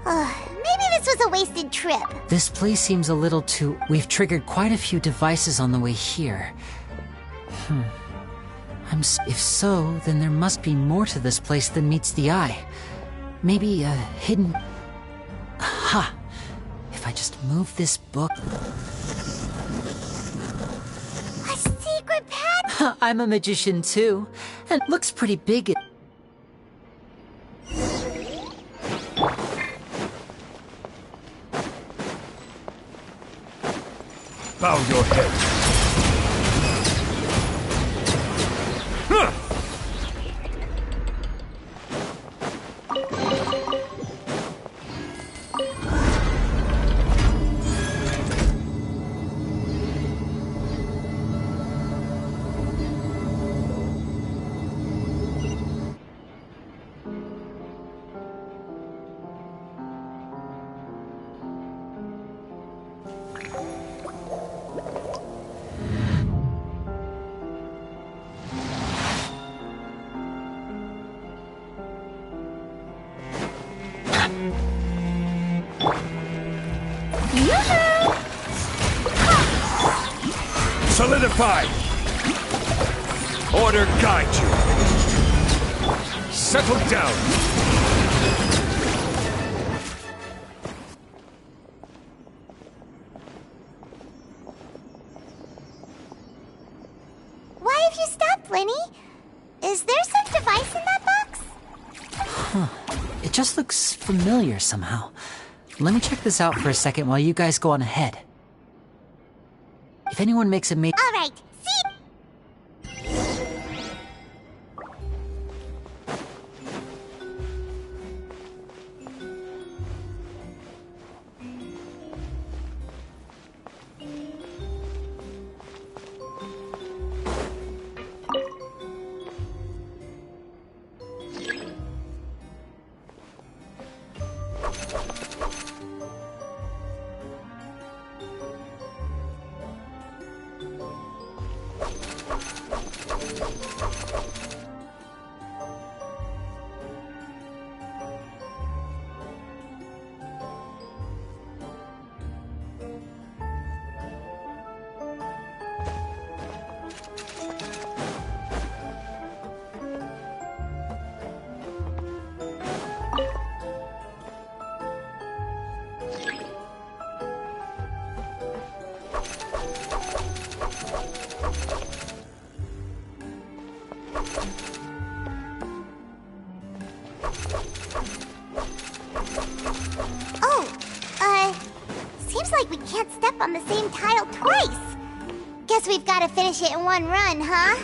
Maybe this was a wasted trip. This place seems a little too... We've triggered quite a few devices on the way here. If so, then there must be more to this place than meets the eye. Maybe a hidden... Aha! If I just move this book... A secret pad? I'm a magician too, and it looks pretty big. Bow your head. Huh! Solidify! Order guide you! Settle down! Why have you stopped, Lenny? Is there some device in that box? It just looks familiar somehow. Let me check this out for a second while you guys go on ahead. If anyone makes a All right, see... Seems like we can't step on the same tile twice. Guess we've got to finish it in one run, huh?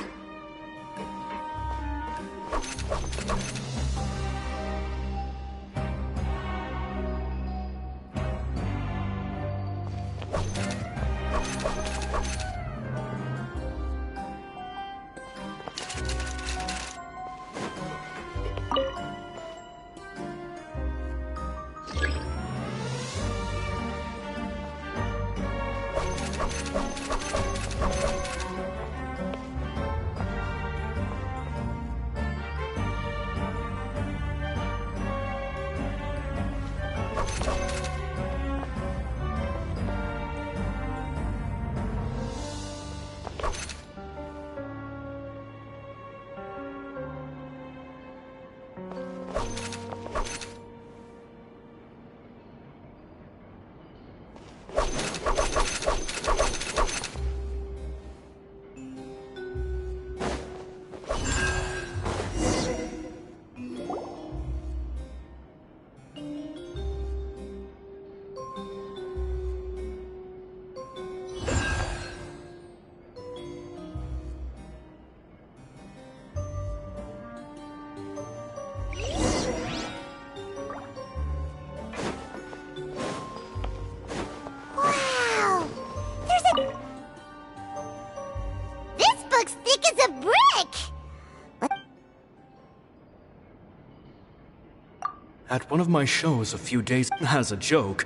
At one of my shows a few days as a joke,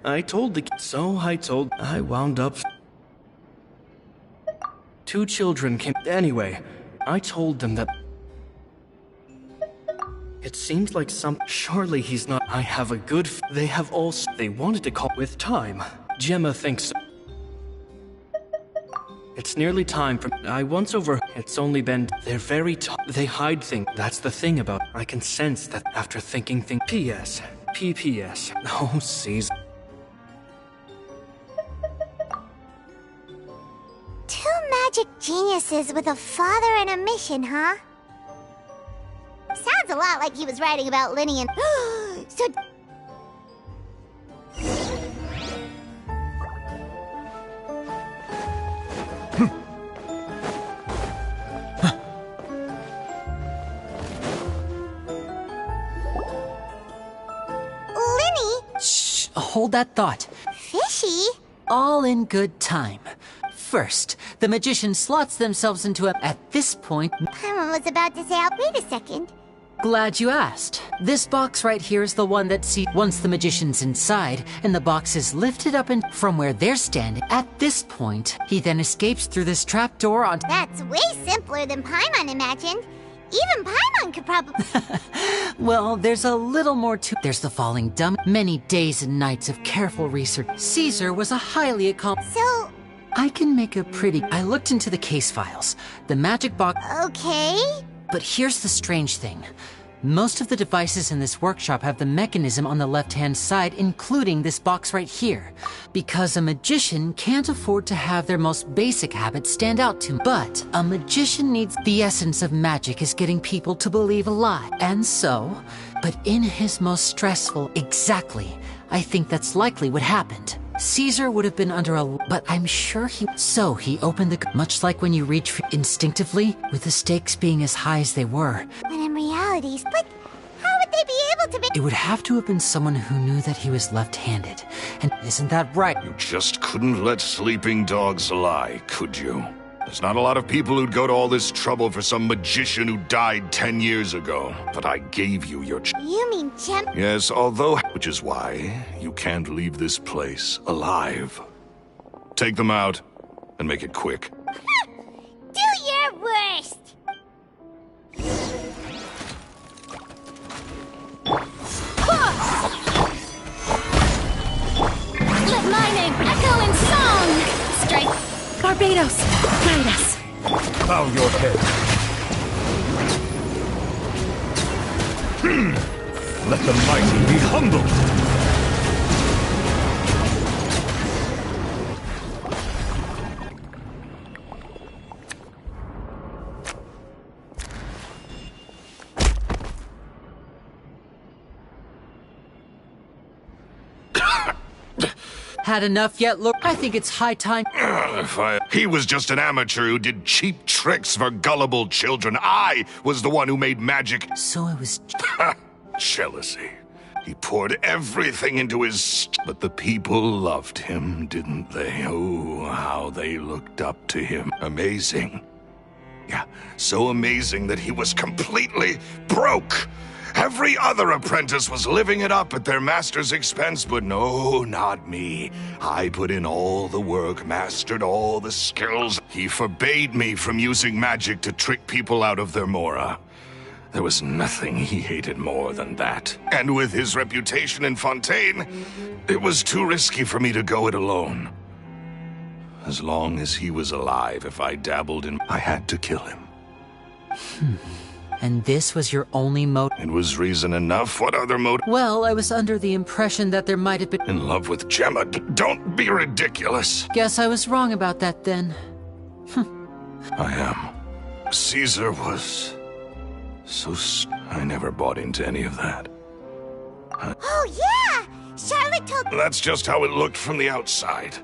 I wound up... Two children came... Anyway, I told them that... It seems like surely he's not. I have a good they have also they wanted to call with time. Gemma thinks it's nearly time for I once over it's only been they're very they hide things. That's the thing about I can sense that after thinking P.S. P.P.S. Oh, Caesar. Two magic geniuses with a father and a mission, huh? Sounds a lot like he was writing about Linny and... So... Linny? Shh, hold that thought. Fishy? All in good time. First, the magician slots themselves into a... At this point... Paimon was about to say, wait a second. Glad you asked. This box right here is the one that once the magician's inside, and the box is lifted up and from where they're standing. At this point, he then escapes through this trapdoor onto... That's way simpler than Paimon imagined. Even Paimon could probably... Well, there's a little more to... There's the falling dumb. Many days and nights of careful research. Caesar was a highly accomplished... So... I can make a pretty... I looked into the case files. The magic box... Okay... But here's the strange thing. Most of the devices in this workshop have the mechanism on the left-hand side, including this box right here. Because a magician can't afford to have their most basic habits stand out to him. But a magician needs... The essence of magic is getting people to believe a lie. And so... But in his most stressful... Exactly. I think that's likely what happened. Caesar would have been under a... But I'm sure he... So he opened the... Much like when you reach for instinctively, with the stakes being as high as they were. When in reality... But how would they be able to be... It would have to have been someone who knew that he was left-handed. And isn't that right? You just couldn't let sleeping dogs lie, could you? There's not a lot of people who'd go to all this trouble for some magician who died 10 years ago. But I gave you your You mean Gem... Yes, although... Which is why you can't leave this place alive. Take them out, and make it quick. Do your worst! Let my name echo in song! Strike Barbados, guide us. Bow your head. Let the mighty be humbled. Had enough yet? Look, I think it's high time. He was just an amateur who did cheap tricks for gullible children. I was the one who made magic. So it was... Jealousy. He poured everything into his... But the people loved him, didn't they? Oh, how they looked up to him. Amazing. Yeah, so amazing that he was completely broke. Every other apprentice was living it up at their master's expense, but no, not me. I put in all the work, mastered all the skills. He forbade me from using magic to trick people out of their mora. There was nothing he hated more than that. And with his reputation in Fontaine, it was too risky for me to go it alone. As long as he was alive, if I dabbled in... I had to kill him. And this was your only motive? It was reason enough. What other motive? Well, I was under the impression that there might have been... In love with Gemma. Don't be ridiculous. Guess I was wrong about that then. I am. Caesar was... so... I never bought into any of that. Oh, yeah! Charlotte told... That's just how it looked from the outside.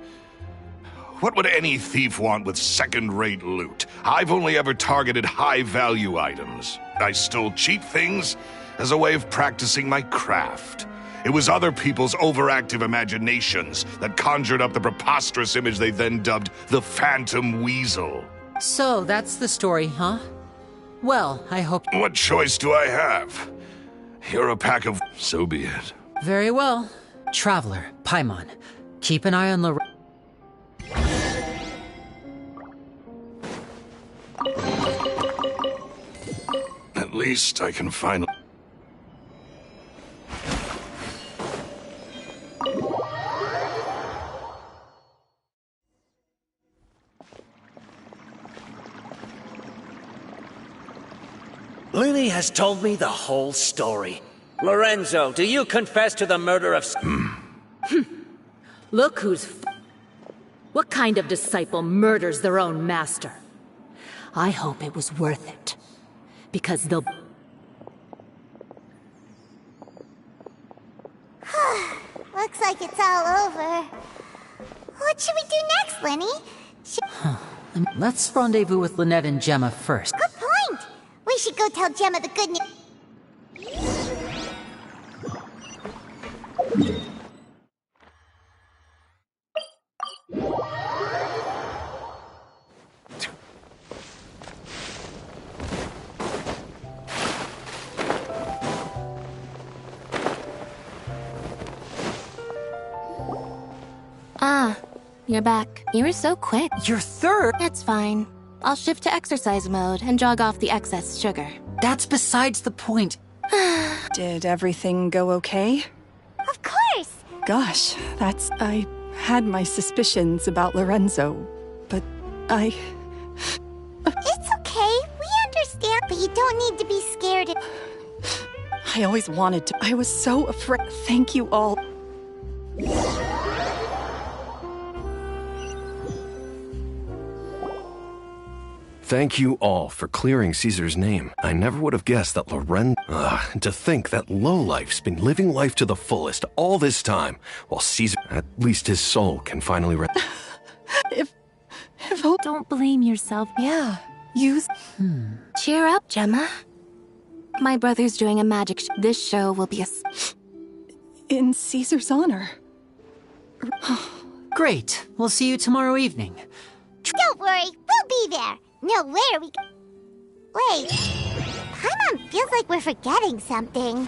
What would any thief want with second-rate loot? I've only ever targeted high-value items. I stole cheap things as a way of practicing my craft. It was other people's overactive imaginations that conjured up the preposterous image they then dubbed the Phantom Weasel. So, that's the story, huh? Well, I hope... What choice do I have? You're a pack of... So be it. Very well. Traveler, Paimon, keep an eye on Lorraine. At least I can finally... Lily has told me the whole story. Lorenzo, do you confess to the murder of... Look who's... What kind of disciple murders their own master? I hope it was worth it. Because they'll... Looks like it's all over. What should we do next, Lenny? Let's rendezvous with Lynette and Gemma first. Good point! We should go tell Gemma the good news. Ah, you're back. You were so quick. Your third? It's fine. I'll shift to exercise mode and jog off the excess sugar. That's besides the point. Did everything go okay? Of course! Gosh, I had my suspicions about Lorenzo, but It's okay, we understand, but you don't need to be scared. I always wanted to. I was so afraid. Thank you all. Thank you all for clearing Caesar's name. I never would have guessed that to think that lowlife's been living life to the fullest all this time, while Caesar, at least his soul, can finally If Don't blame yourself. yeah, you... Cheer up, Gemma. My brother's doing a magic This show will be in Caesar's honor. Great. We'll see you tomorrow evening. Don't worry, we'll be there. No, where are we... Wait, Paimon feels like we're forgetting something.